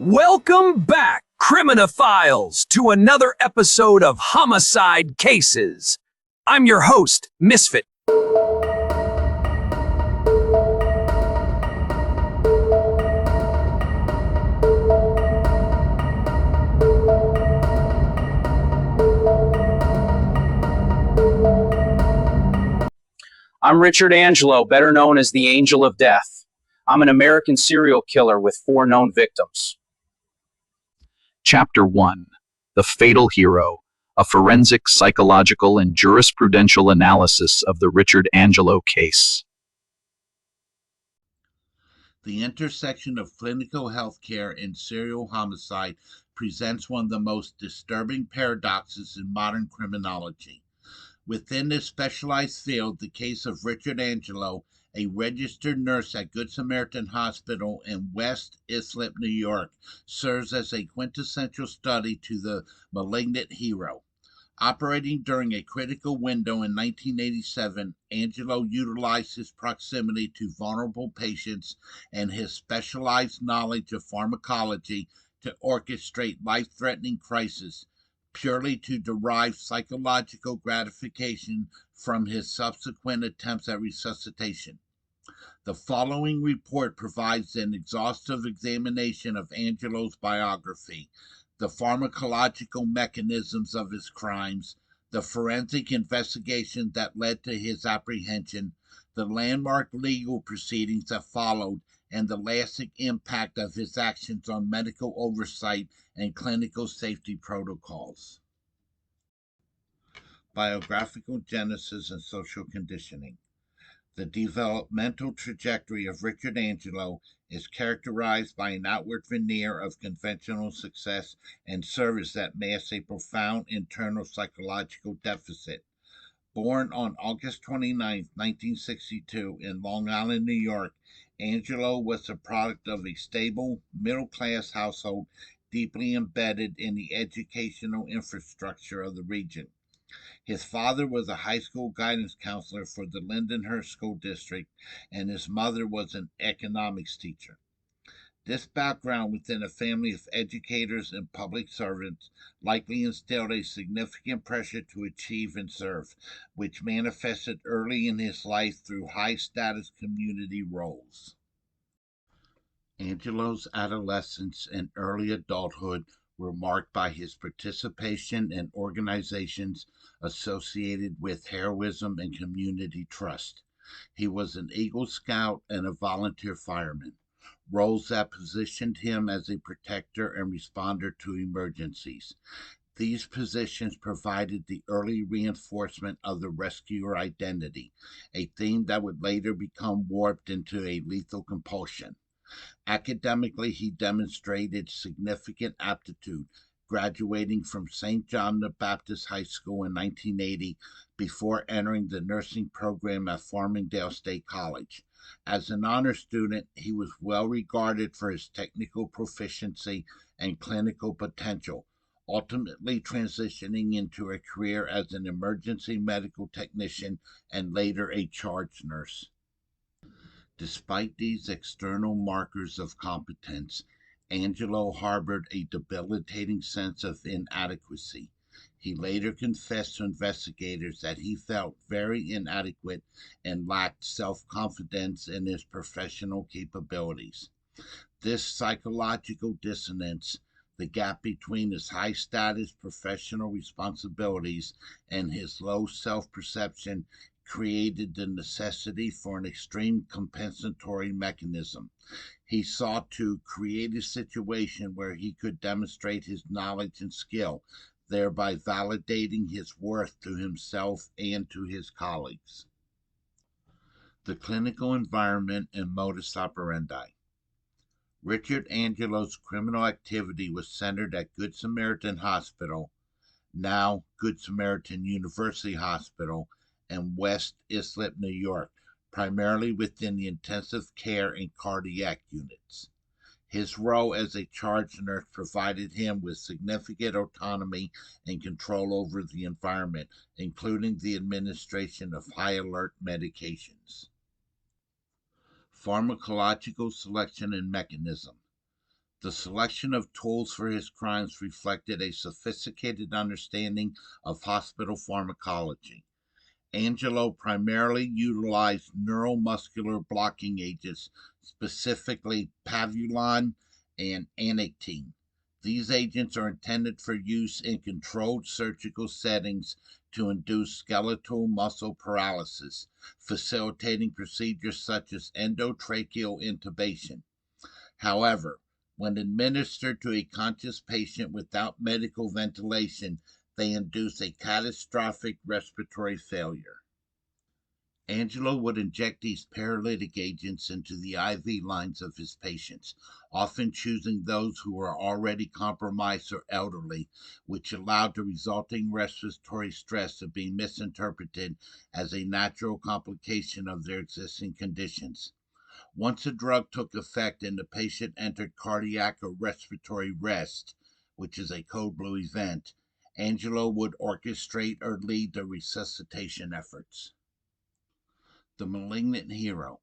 Welcome back, criminophiles, to another episode of Homicide Cases. I'm your host, Misfit. I'm Richard Angelo, better known as the Angel of Death. I'm an American serial killer with 4 known victims. Chapter 1: The Fatal Hero, a forensic, psychological, and jurisprudential analysis of the Richard Angelo case. The intersection of clinical healthcare and serial homicide presents one of the most disturbing paradoxes in modern criminology. Within this specialized field, the case of Richard Angelo, a registered nurse at Good Samaritan Hospital in West Islip, New York, serves as a quintessential study to the malignant hero. Operating during a critical window in 1987, Angelo utilized his proximity to vulnerable patients and his specialized knowledge of pharmacology to orchestrate life-threatening crises, purely to derive psychological gratification from his subsequent attempts at resuscitation. The following report provides an exhaustive examination of Angelo's biography, the pharmacological mechanisms of his crimes, the forensic investigation that led to his apprehension, the landmark legal proceedings that followed, and the lasting impact of his actions on medical oversight and clinical safety protocols. Biographical genesis and social conditioning. The developmental trajectory of Richard Angelo is characterized by an outward veneer of conventional success and service that masks a profound internal psychological deficit. Born on August 29, 1962, in Long Island, New York, Angelo was the product of a stable, middle-class household deeply embedded in the educational infrastructure of the region. His father was a high school guidance counselor for the Lindenhurst School District, and his mother was an economics teacher. This background within a family of educators and public servants likely instilled a significant pressure to achieve and serve, which manifested early in his life through high-status community roles. Angelo's adolescence and early adulthood were marked by his participation in organizations associated with heroism and community trust. He was an Eagle Scout and a volunteer fireman, roles that positioned him as a protector and responder to emergencies. These positions provided the early reinforcement of the rescuer identity, a theme that would later become warped into a lethal compulsion. Academically, he demonstrated significant aptitude, graduating from St. John the Baptist High School in 1980 before entering the nursing program at Farmingdale State College. As an honor student, he was well regarded for his technical proficiency and clinical potential, ultimately transitioning into a career as an emergency medical technician and later a charge nurse. Despite these external markers of competence, Angelo harbored a debilitating sense of inadequacy. He later confessed to investigators that he felt very inadequate and lacked self-confidence in his professional capabilities. This psychological dissonance, the gap between his high-status professional responsibilities and his low self-perception, created the necessity for an extreme compensatory mechanism. He sought to create a situation where he could demonstrate his knowledge and skill, thereby validating his worth to himself and to his colleagues. The clinical environment and modus operandi. Richard Angelo's criminal activity was centered at Good Samaritan Hospital, now Good Samaritan University Hospital, and West Islip, New York, primarily within the intensive care and cardiac units. His role as a charge nurse provided him with significant autonomy and control over the environment, including the administration of high-alert medications. Pharmacological selection and mechanism. The selection of tools for his crimes reflected a sophisticated understanding of hospital pharmacology. Angelo primarily utilized neuromuscular blocking agents, specifically pavulon and anectine. These agents are intended for use in controlled surgical settings to induce skeletal muscle paralysis, facilitating procedures such as endotracheal intubation. However, when administered to a conscious patient without medical ventilation, they induce a catastrophic respiratory failure. Angelo would inject these paralytic agents into the IV lines of his patients, often choosing those who were already compromised or elderly, which allowed the resulting respiratory stress to be misinterpreted as a natural complication of their existing conditions. Once the drug took effect and the patient entered cardiac or respiratory rest, which is a code blue event, Angelo would orchestrate or lead the resuscitation efforts. The malignant hero.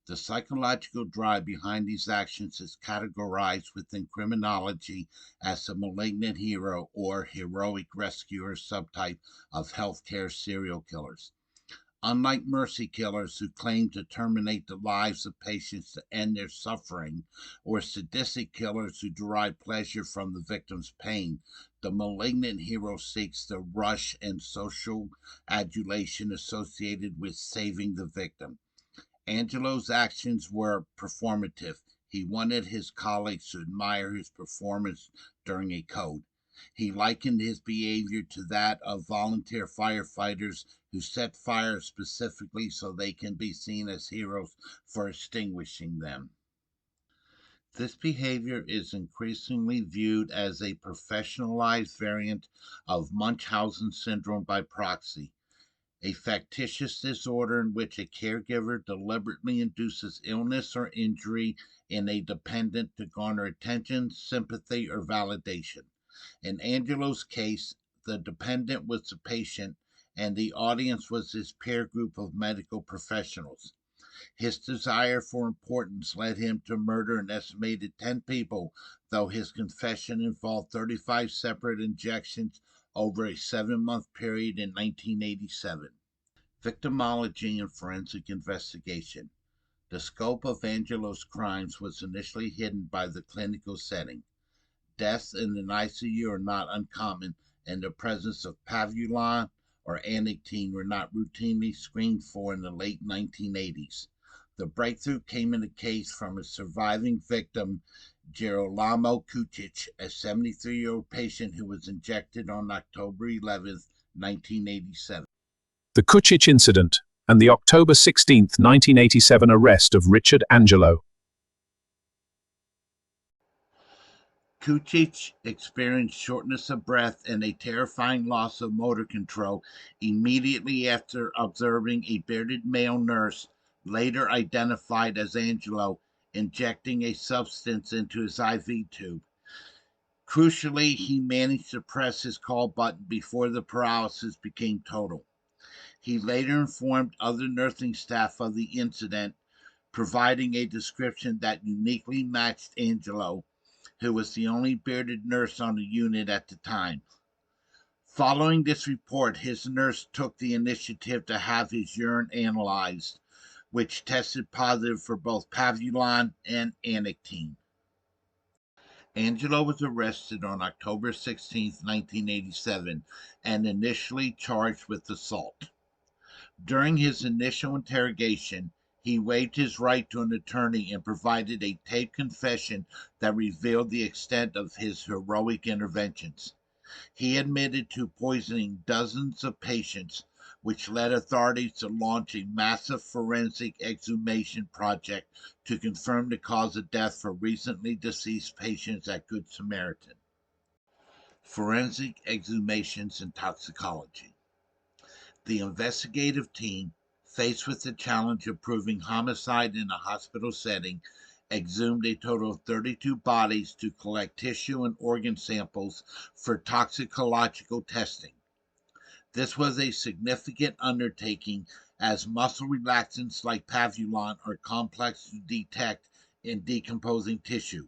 The psychological drive behind these actions is categorized within criminology as the malignant hero or heroic rescuer subtype of healthcare serial killers. Unlike mercy killers who claim to terminate the lives of patients to end their suffering, or sadistic killers who derive pleasure from the victim's pain, the malignant hero seeks the rush and social adulation associated with saving the victim. Angelo's actions were performative. He wanted his colleagues to admire his performance during a code. He likened his behavior to that of volunteer firefighters who set fires specifically so they can be seen as heroes for extinguishing them. This behavior is increasingly viewed as a professionalized variant of Munchausen syndrome by proxy, a factitious disorder in which a caregiver deliberately induces illness or injury in a dependent to garner attention, sympathy, or validation. In Angelo's case, the dependent was the patient and the audience was his peer group of medical professionals. His desire for importance led him to murder an estimated 10 people, though his confession involved 35 separate injections over a 7-month period in 1987. Victimology and forensic investigation. The scope of Angelo's crimes was initially hidden by the clinical setting. Deaths in an ICU are not uncommon, and the presence of pavulon or anectine were not routinely screened for in the late 1980s. The breakthrough came in a case from a surviving victim, Girolamo Kucic, a 73-year-old patient who was injected on October 11, 1987. The Kucic incident and the October 16, 1987 arrest of Richard Angelo. Kucic experienced shortness of breath and a terrifying loss of motor control immediately after observing a bearded male nurse, later identified as Angelo, injecting a substance into his IV tube. Crucially, he managed to press his call button before the paralysis became total. He later informed other nursing staff of the incident, providing a description that uniquely matched Angelo, who was the only bearded nurse on the unit at the time. Following this report, his nurse took the initiative to have his urine analyzed, which tested positive for both pavulon and anectine. Angelo was arrested on October 16, 1987, and initially charged with assault. During his initial interrogation, he waived his right to an attorney and provided a taped confession that revealed the extent of his heroic interventions. He admitted to poisoning dozens of patients, which led authorities to launch a massive forensic exhumation project to confirm the cause of death for recently deceased patients at Good Samaritan. Forensic exhumations and toxicology. The investigative team, faced with the challenge of proving homicide in a hospital setting, exhumed a total of 32 bodies to collect tissue and organ samples for toxicological testing. This was a significant undertaking as muscle relaxants like pavulon are complex to detect in decomposing tissue.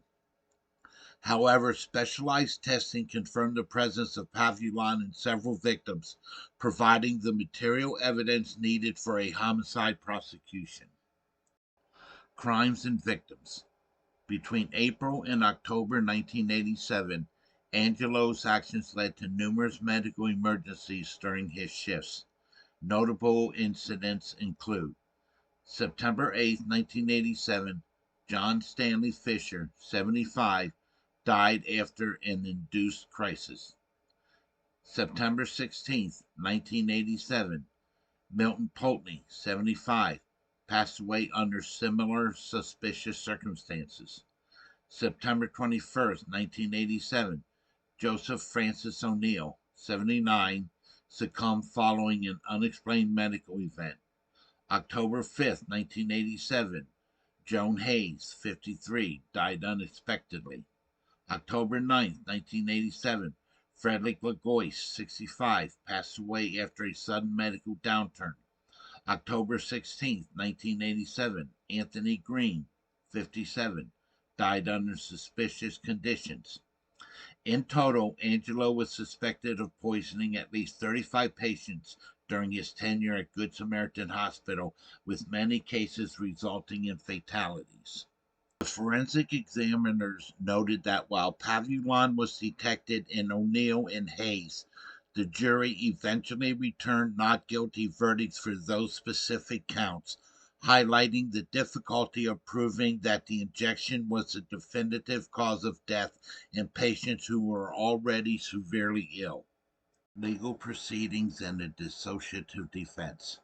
However, specialized testing confirmed the presence of pavulon in several victims, providing the material evidence needed for a homicide prosecution. Crimes and victims. Between April and October 1987, Angelo's actions led to numerous medical emergencies during his shifts. Notable incidents include September 8, 1987, John Stanley Fisher, 75, died after an induced crisis. September 16, 1987, Milton Pulteney, 75, passed away under similar suspicious circumstances. September 21st, 1987, Joseph Francis O'Neill, 79, succumbed following an unexplained medical event. October 5th, 1987, Joan Hayes, 53, died unexpectedly. October 9th, 1987, Frederick Lagois, 65, passed away after a sudden medical downturn. October 16th, 1987, Anthony Green, 57, died under suspicious conditions. In total, Angelo was suspected of poisoning at least 35 patients during his tenure at Good Samaritan Hospital, with many cases resulting in fatalities. The forensic examiners noted that while pavulon was detected in O'Neill and Hayes, the jury eventually returned not guilty verdicts for those specific counts, highlighting the difficulty of proving that the injection was a definitive cause of death in patients who were already severely ill. Legal proceedings and a dissociative defense.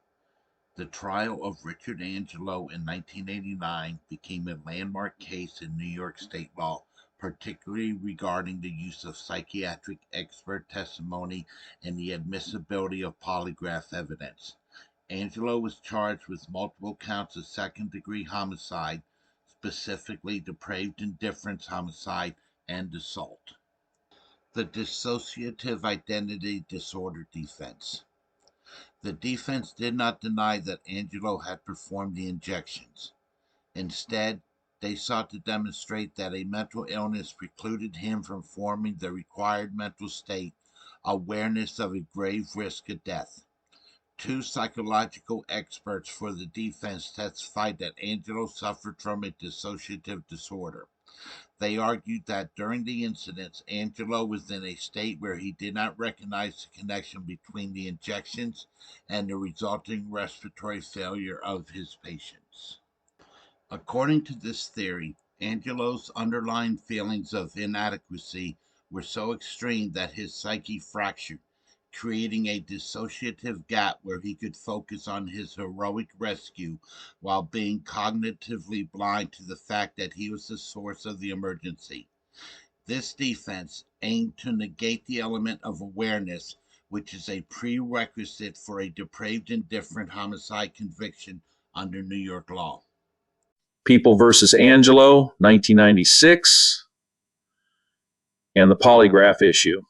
The trial of Richard Angelo in 1989 became a landmark case in New York state law, particularly regarding the use of psychiatric expert testimony and the admissibility of polygraph evidence. Angelo was charged with multiple counts of second-degree homicide, specifically depraved indifference homicide and assault. The dissociative identity disorder defense. The defense did not deny that Angelo had performed the injections. Instead, they sought to demonstrate that a mental illness precluded him from forming the required mental state, awareness of a grave risk of death. Two psychological experts for the defense testified that Angelo suffered from a dissociative disorder. They argued that during the incidents, Angelo was in a state where he did not recognize the connection between the injections and the resulting respiratory failure of his patients. According to this theory, Angelo's underlying feelings of inadequacy were so extreme that his psyche fractured, creating a dissociative gap where he could focus on his heroic rescue while being cognitively blind to the fact that he was the source of the emergency. This defense aimed to negate the element of awareness, which is a prerequisite for a depraved indifferent homicide conviction under New York law. People versus Angelo, 1996, and the polygraph issue.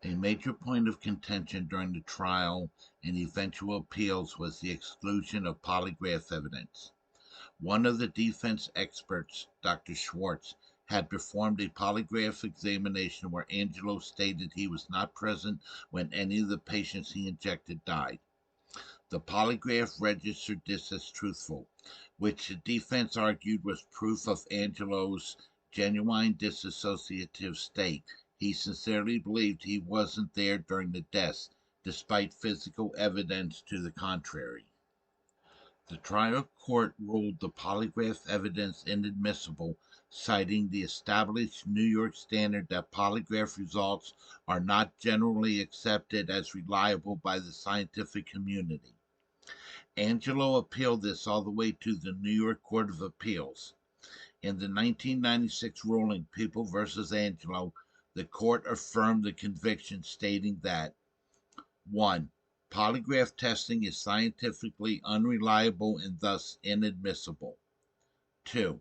A major point of contention during the trial and eventual appeals was the exclusion of polygraph evidence. One of the defense experts, Dr. Schwartz, had performed a polygraph examination where Angelo stated he was not present when any of the patients he injected died. The polygraph registered this as truthful, which the defense argued was proof of Angelo's genuine dissociative state. He sincerely believed he wasn't there during the deaths, despite physical evidence to the contrary. The trial court ruled the polygraph evidence inadmissible, citing the established New York standard that polygraph results are not generally accepted as reliable by the scientific community. Angelo appealed this all the way to the New York Court of Appeals. In the 1996 ruling, People versus Angelo, the court affirmed the conviction, stating that 1. Polygraph testing is scientifically unreliable and thus inadmissible. 2.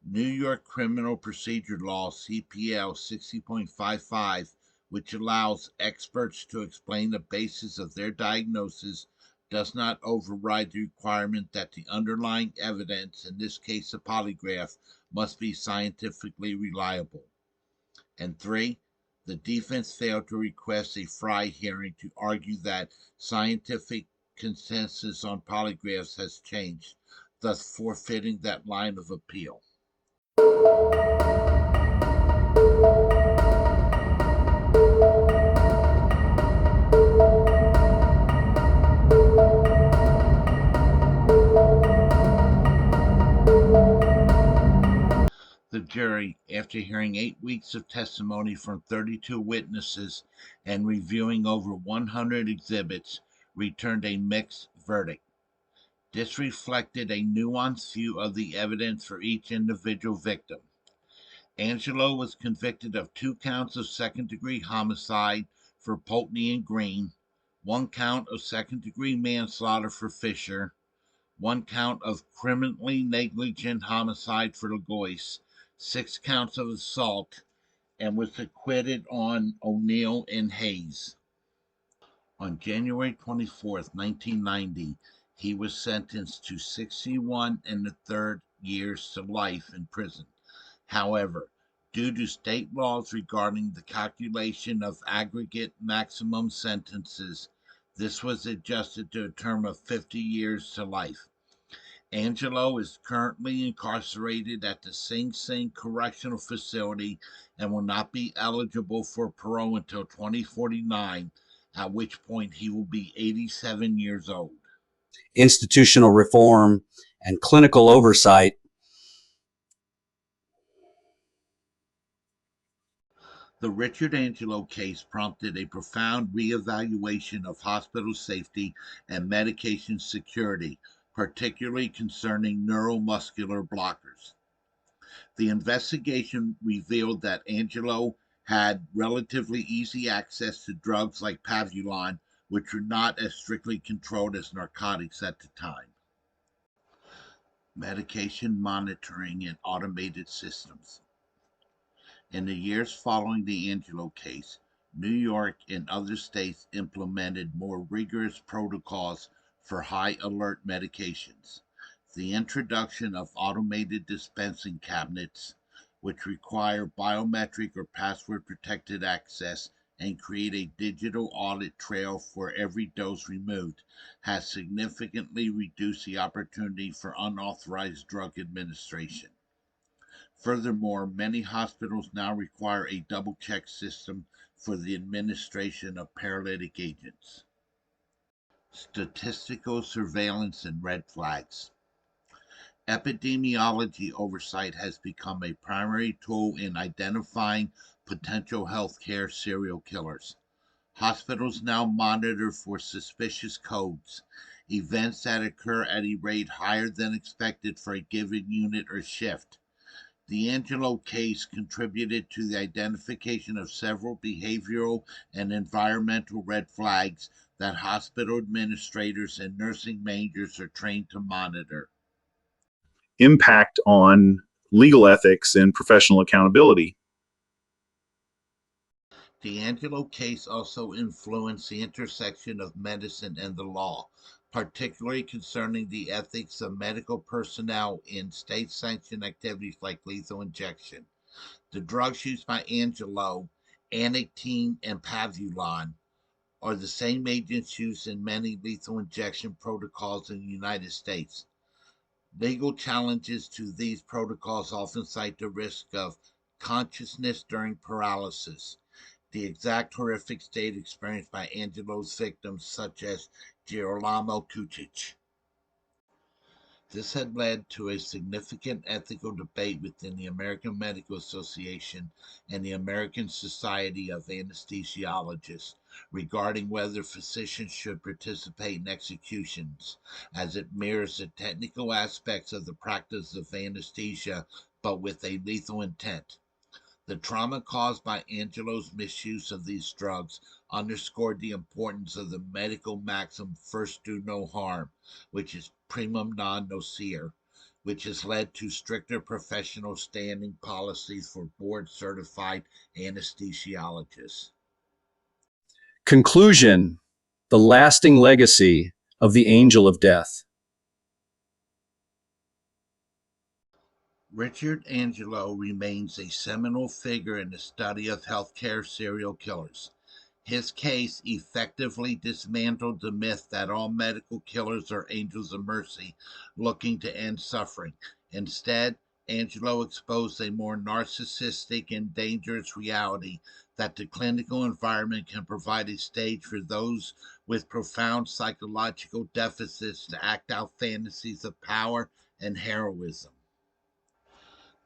New York Criminal Procedure Law CPL 60.55, which allows experts to explain the basis of their diagnosis, does not override the requirement that the underlying evidence, in this case a polygraph, must be scientifically reliable. And three, the defense failed to request a Fry hearing to argue that scientific consensus on polygraphs has changed, thus forfeiting that line of appeal. The jury, after hearing 8 weeks of testimony from 32 witnesses and reviewing over 100 exhibits, returned a mixed verdict. This reflected a nuanced view of the evidence for each individual victim. Angelo was convicted of 2 counts of second-degree homicide for Pulteney and Green, 1 count of second-degree manslaughter for Fisher, 1 count of criminally negligent homicide for Legois, 6 counts of assault, and was acquitted on O'Neill and Hayes. On January 24th, 1990, he was sentenced to 61 and a third years to life in prison. However, due to state laws regarding the calculation of aggregate maximum sentences, this was adjusted to a term of 50 years to life. Angelo is currently incarcerated at the Sing Sing Correctional Facility and will not be eligible for parole until 2049, at which point he will be 87 years old. Institutional reform and clinical oversight. The Richard Angelo case prompted a profound reevaluation of hospital safety and medication security, particularly concerning neuromuscular blockers. The investigation revealed that Angelo had relatively easy access to drugs like Pavulon, which were not as strictly controlled as narcotics at the time. Medication monitoring and automated systems. In the years following the Angelo case, New York and other states implemented more rigorous protocols for high alert medications. The introduction of automated dispensing cabinets, which require biometric or password protected access and create a digital audit trail for every dose removed, has significantly reduced the opportunity for unauthorized drug administration. Furthermore, many hospitals now require a double check system for the administration of paralytic agents. Statistical surveillance and red flags. Epidemiology oversight has become a primary tool in identifying potential healthcare serial killers. Hospitals now monitor for suspicious codes, events that occur at a rate higher than expected for a given unit or shift. The Angelo case contributed to the identification of several behavioral and environmental red flags that hospital administrators and nursing managers are trained to monitor. Impact on legal ethics and professional accountability. The Angelo case also influenced the intersection of medicine and the law, particularly concerning the ethics of medical personnel in state sanctioned activities like lethal injection. The drugs used by Angelo, Anactine and Pavulon, are the same agents used in many lethal injection protocols in the United States. Legal challenges to these protocols often cite the risk of consciousness during paralysis, the exact horrific state experienced by Angelo's victims, such as Girolamo Kucic. This had led to a significant ethical debate within the American Medical Association and the American Society of Anesthesiologists regarding whether physicians should participate in executions, as it mirrors the technical aspects of the practice of anesthesia but with a lethal intent. The trauma caused by Angelo's misuse of these drugs underscored the importance of the medical maxim first do no harm, which is primum non nocere, which has led to stricter professional standing policies for board certified anesthesiologists. Conclusion: the lasting legacy of the angel of death. Richard Angelo remains a seminal figure in the study of healthcare serial killers. His case effectively dismantled the myth that all medical killers are angels of mercy looking to end suffering. Instead, Angelo exposed a more narcissistic and dangerous reality that the clinical environment can provide a stage for those with profound psychological deficits to act out fantasies of power and heroism.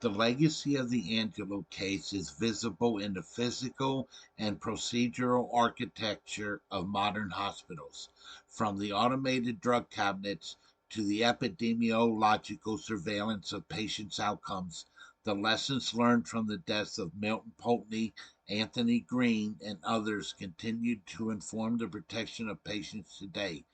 The legacy of the Angelo case is visible in the physical and procedural architecture of modern hospitals, from the automated drug cabinets to the epidemiological surveillance of patients' outcomes. The lessons learned from the deaths of Milton Pulteney, Anthony Green, and others continue to inform the protection of patients today.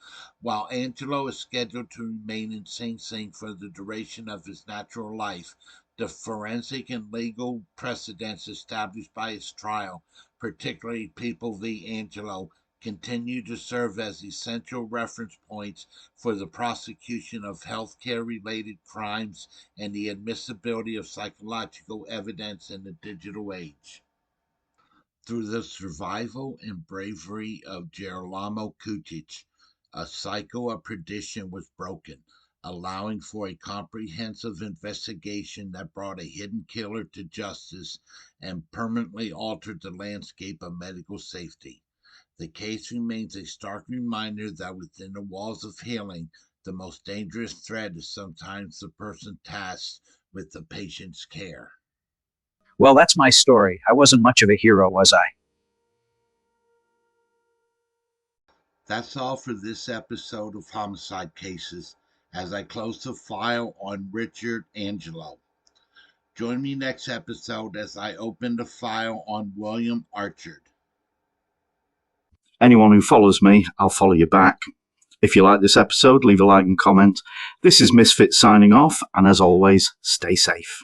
While Angelo is scheduled to remain in Sing Sing for the duration of his natural life, the forensic and legal precedents established by his trial, particularly People v. Angelo, continue to serve as essential reference points for the prosecution of healthcare related crimes and the admissibility of psychological evidence in the digital age. Through the survival and bravery of Girolamo Kutic, a cycle of perdition was broken, allowing for a comprehensive investigation that brought a hidden killer to justice and permanently altered the landscape of medical safety. The case remains a stark reminder that within the walls of healing, the most dangerous threat is sometimes the person tasked with the patient's care. Well, that's my story. I wasn't much of a hero, was I? That's all for this episode of Homicide Cases as I close the file on Richard Angelo. Join me next episode as I open the file on William Archard. Anyone who follows me, I'll follow you back. If you like this episode, leave a like and comment. This is Misfit signing off, and as always, stay safe.